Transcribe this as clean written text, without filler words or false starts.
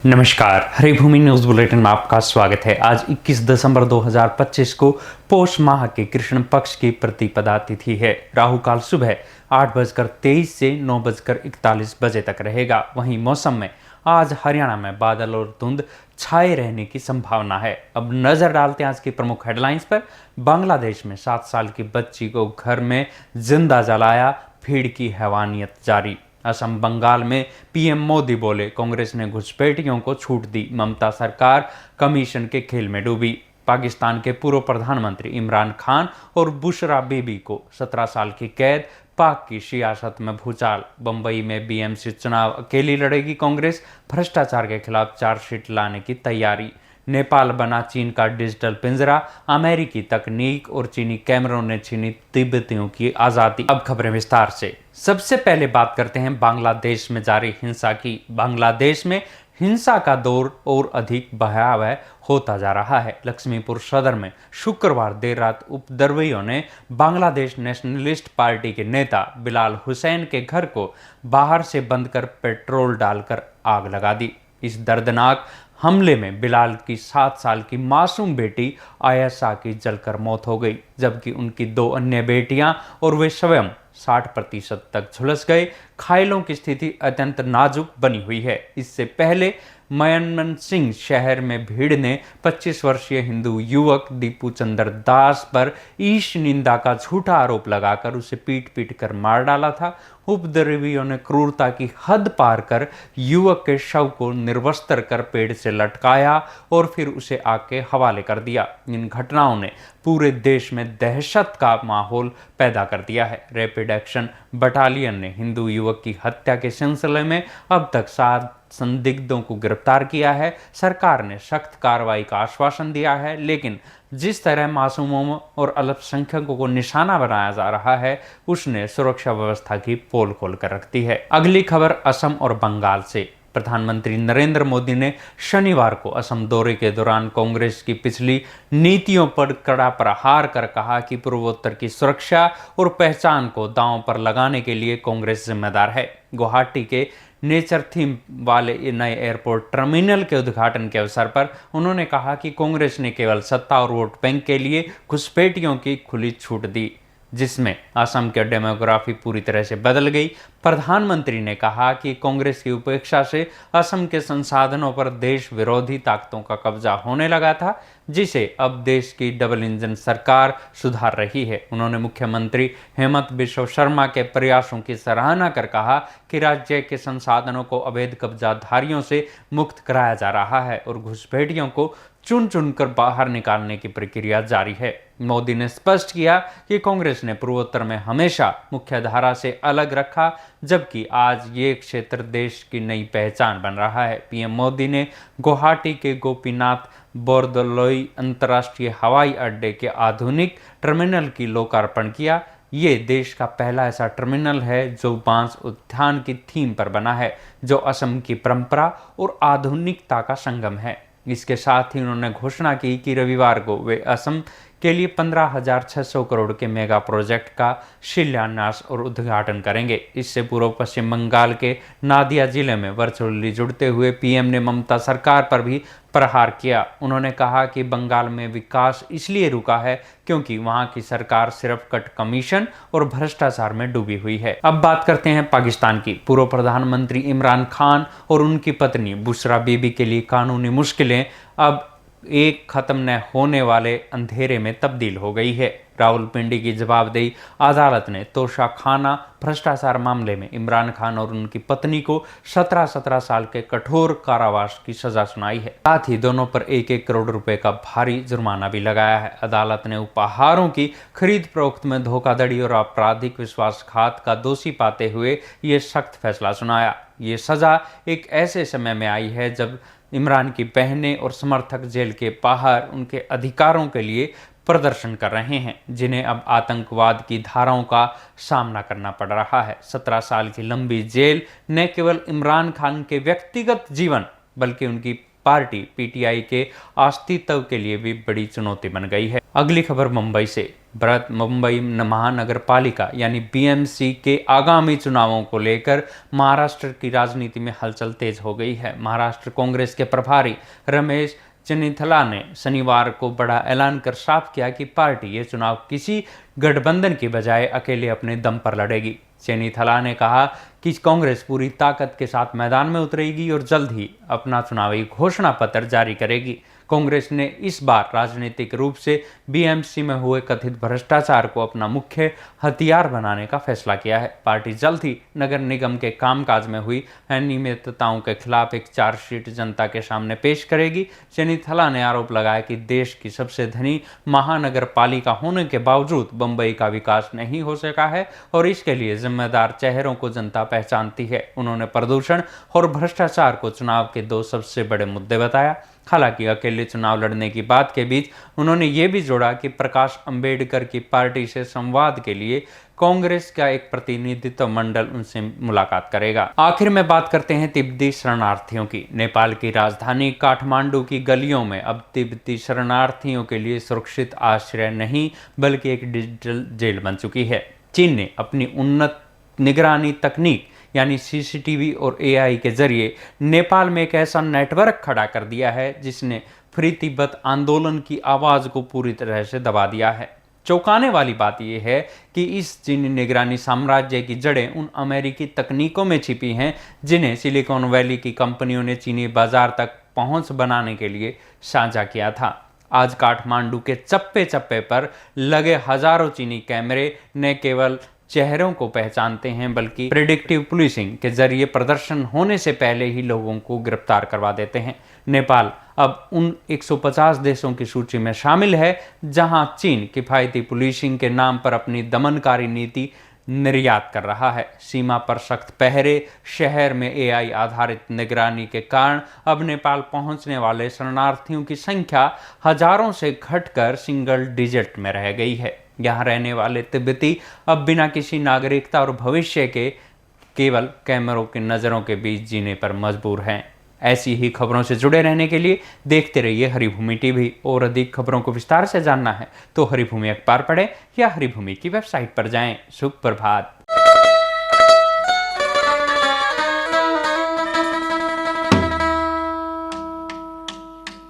नमस्कार, Haribhoomi news bulletin में आपका स्वागत है। आज 21 दिसंबर 2025 को पौष माह के कृष्ण पक्ष की प्रतिपदा तिथि है। राहु काल सुबह 8:23 से 9:41 बजे तक रहेगा। वहीं मौसम में आज हरियाणा में बादल और धुंध छाए रहने की संभावना है। अब नजर डालते हैं आज की प्रमुख हेडलाइंस पर। बांग्लादेश में 7 साल की बच्ची को घर में जिंदा जलाया, भीड़ की हैवानियत जारी। असम बंगाल में पीएम मोदी बोले, कांग्रेस ने घुसपैठियों को छूट दी, ममता सरकार कमीशन के खेल में डूबी। पाकिस्तान के पूर्व प्रधानमंत्री इमरान खान और बुशरा बीबी को 17 साल की कैद, पाक की सियासत में भूचाल। बंबई में बीएमसी चुनाव अकेली लड़ेगी कांग्रेस, भ्रष्टाचार के खिलाफ चार्जशीट लाने की तैयारी। नेपाल बना चीन का डिजिटल पिंजरा, अमेरिकी तकनीक और चीनी कैमरों ने छीनी तिब्बतियों की आज़ादी। अब खबरें विस्तार से। सबसे पहले बात करते हैं बांग्लादेश में जारी हिंसा की। बांग्लादेश में हिंसा का दौर और अधिक भयावह होता जा रहा है। लक्ष्मीपुर सदर में शुक्रवार देर रात उपद्रवियों ने बांग्लादेश नेशनलिस्ट पार्टी के नेता बिलाल हुसैन के घर को बाहर से बंद कर पेट्रोल डालकर आग लगा दी। इस दर्दनाक हमले में बिलाल की 7 साल की मासूम बेटी आयशा की जलकर मौत हो गई, जबकि उनकी 2 अन्य बेटियां और वे स्वयं 60% तक झुलस गए। घायलों की स्थिति अत्यंत नाजुक बनी हुई है। इससे पहले मयनमन सिंह शहर में भीड़ ने 25 वर्षीय हिंदू युवक दीपू चंद्र दास पर ईश निंदा का झूठा आरोप लगाकर उसे पीट पीट कर मार डाला था। उपद्रवियों ने क्रूरता की हद पार कर युवक के शव को निर्वस्त्र कर पेड़ से लटकाया और फिर उसे आग के हवाले कर दिया। इन घटनाओं ने पूरे देश में दहशत का माहौल पैदा कर दिया है। रैपिड एक्शन बटालियन ने हिंदू युवक की हत्या के सिलसिले में अब तक 7 संदिग्धों को गिरफ्तार किया है। सरकार ने सख्त कार्रवाई का आश्वासन दिया है, लेकिन जिस तरह मासूमों और अल्पसंख्यकों को निशाना बनाया जा रहा है, उसने सुरक्षा व्यवस्था की पोल खोल कर रख दी है। अगली खबर असम और बंगाल से। प्रधानमंत्री नरेंद्र मोदी ने शनिवार को असम दौरे के दौरान कांग्रेस की पिछली नीतियों पर कड़ा प्रहार कर कहा कि पूर्वोत्तर की सुरक्षा और पहचान को दांव पर लगाने के लिए कांग्रेस जिम्मेदार है। गुवाहाटी के नेचर थीम वाले नए एयरपोर्ट टर्मिनल के उद्घाटन के अवसर पर उन्होंने कहा कि कांग्रेस ने केवल सत्ता और वोट बैंक के लिए घुसपैठियों की खुली छूट दी, जिसमें असम की डेमोग्राफी पूरी तरह से बदल गई। प्रधानमंत्री ने कहा कि कांग्रेस की उपेक्षा से असम के संसाधनों पर देश विरोधी ताकतों का कब्जा होने लगा था, जिसे अब देश की डबल इंजन सरकार सुधार रही है। उन्होंने मुख्यमंत्री हेमंत बिश्व शर्मा के प्रयासों की सराहना कर कहा कि राज्य के संसाधनों को अवैध कब्जाधारियों से मुक्त कराया जा रहा है और घुसपैठियों को चुन चुनकर बाहर निकालने की प्रक्रिया जारी है। मोदी ने स्पष्ट किया कि कांग्रेस ने पूर्वोत्तर में हमेशा मुख्यधारा से अलग रखा, जबकि आज ये क्षेत्र देश की नई पहचान बन रहा है। पीएम मोदी ने गुवाहाटी के गोपीनाथ बोरदोलोई अंतर्राष्ट्रीय हवाई अड्डे के आधुनिक टर्मिनल की लोकार्पण किया। ये देश का पहला ऐसा टर्मिनल है जो बांस उद्यान की थीम पर बना है, जो असम की परंपरा और आधुनिकता का संगम है। इसके साथ ही उन्होंने घोषणा की कि रविवार को वे असम के लिए 15,600 करोड़ के मेगा प्रोजेक्ट का शिलान्यास और उद्घाटन करेंगे। इससे पूर्व पश्चिम बंगाल के नादिया जिले में वर्चुअली जुड़ते हुए पीएम ने ममता सरकार पर भी प्रहार किया। उन्होंने कहा कि बंगाल में विकास इसलिए रुका है क्योंकि वहां की सरकार सिर्फ कट कमीशन और भ्रष्टाचार में डूबी हुई है। अब बात करते हैं पाकिस्तान की। पूर्व प्रधानमंत्री इमरान खान और उनकी पत्नी बुशरा बीबी के लिए कानूनी मुश्किलें अब एक खत्म न होने वाले अंधेरे में तब्दील हो गई है। रावलपिंडी की जवाबदेही अदालत ने तोशाखाना भ्रष्टाचार मामले में इमरान खान और उनकी पत्नी को 17 साल के कठोर कारावास की सजा सुनाई है। साथ ही दोनों पर 1-1 करोड़ रुपए का भारी जुर्माना भी लगाया है। अदालत ने उपहारों की खरीद फरोख्त में धोखाधड़ी और आपराधिक विश्वासघात का दोषी पाते हुए ये सख्त फैसला सुनाया। ये सजा एक ऐसे समय में आई है जब इमरान की बहनें और समर्थक जेल के बाहर उनके अधिकारों के लिए प्रदर्शन कर रहे हैं, जिन्हें अब आतंकवाद की धाराओं का सामना करना पड़ रहा है। 17 साल की लंबी जेल न केवल इमरान खान के व्यक्तिगत जीवन बल्कि उनकी पार्टी पीटीआई के अस्तित्व के लिए भी बड़ी चुनौती बन गई है। अगली खबर मुंबई से। बृहत मुंबई महानगर पालिका यानी बीएमसी के आगामी चुनावों को लेकर महाराष्ट्र की राजनीति में हलचल तेज हो गई है। महाराष्ट्र कांग्रेस के प्रभारी रमेश चन्नीथला ने शनिवार को बड़ा ऐलान कर साफ किया कि पार्टी ये चुनाव किसी गठबंधन के बजाय अकेले अपने दम पर लड़ेगी। चन्नीथला ने कहा कि कांग्रेस पूरी ताकत के साथ मैदान में उतरेगी और जल्द ही अपना चुनावी घोषणा पत्र जारी करेगी। कांग्रेस ने इस बार राजनीतिक रूप से बीएमसी में हुए कथित भ्रष्टाचार को अपना मुख्य हथियार बनाने का फैसला किया है। पार्टी जल्द ही नगर निगम के कामकाज में हुई अनियमितताओं के खिलाफ एक चार्जशीट जनता के सामने पेश करेगी। चन्नीथला ने आरोप लगाया कि देश की सबसे धनी महानगर पालिका होने के बावजूद मुंबई का विकास नहीं हो सका है और इसके लिए जिम्मेदार चेहरों को जनता पहचानती है। उन्होंने प्रदूषण और भ्रष्टाचार को चुनाव के दो सबसे बड़े मुद्दे बताया। हालांकि अकेले चुनाव लड़ने की बात के बीच उन्होंने ये भी जोड़ा कि प्रकाश अंबेडकर की पार्टी से संवाद के लिए कांग्रेस का एक प्रतिनिधित्व मंडल उनसे मुलाकात करेगा। आखिर में बात करते हैं तिब्बती शरणार्थियों की। नेपाल की राजधानी काठमांडू की गलियों में अब तिब्बती शरणार्थियों के लिए सुरक्षित आश्रय नहीं बल्कि एक डिजिटल जेल बन चुकी है। चीन ने अपनी उन्नत निगरानी तकनीक यानी सीसीटीवी और एआई के जरिए नेपाल में एक ऐसा नेटवर्क खड़ा कर दिया है जिसने फ्री तिब्बत आंदोलन की आवाज को पूरी तरह से दबा दिया है। चौंकाने वाली बात यह है कि इस चीनी निगरानी साम्राज्य की जड़ें उन अमेरिकी तकनीकों में छिपी हैं जिन्हें सिलिकॉन वैली की कंपनियों ने चीनी बाजार तक पहुंच बनाने के लिए साझा किया था। आज काठमांडू के चप्पे चप्पे पर लगे हजारों चीनी कैमरे न केवल चेहरों को पहचानते हैं बल्कि प्रेडिक्टिव पुलिसिंग के जरिए प्रदर्शन होने से पहले ही लोगों को गिरफ्तार करवा देते हैं। नेपाल अब उन 150 देशों की सूची में शामिल है जहां चीन किफायती पुलिसिंग के नाम पर अपनी दमनकारी नीति निर्यात कर रहा है। सीमा पर सख्त पहरे, शहर में एआई आधारित निगरानी के कारण अब नेपाल पहुंचने वाले शरणार्थियों की संख्या हजारों से घटकर सिंगल डिजिट में रह गई है। यहाँ रहने वाले तिब्बती अब बिना किसी नागरिकता और भविष्य के केवल कैमरों की नज़रों के बीच जीने पर मजबूर हैं। ऐसी ही खबरों से जुड़े रहने के लिए देखते रहिए हरिभूमि टीवी। और अधिक खबरों को विस्तार से जानना है तो हरिभूमि अखबार पढ़ें या हरिभूमि की वेबसाइट पर जाएं। शुभ प्रभात।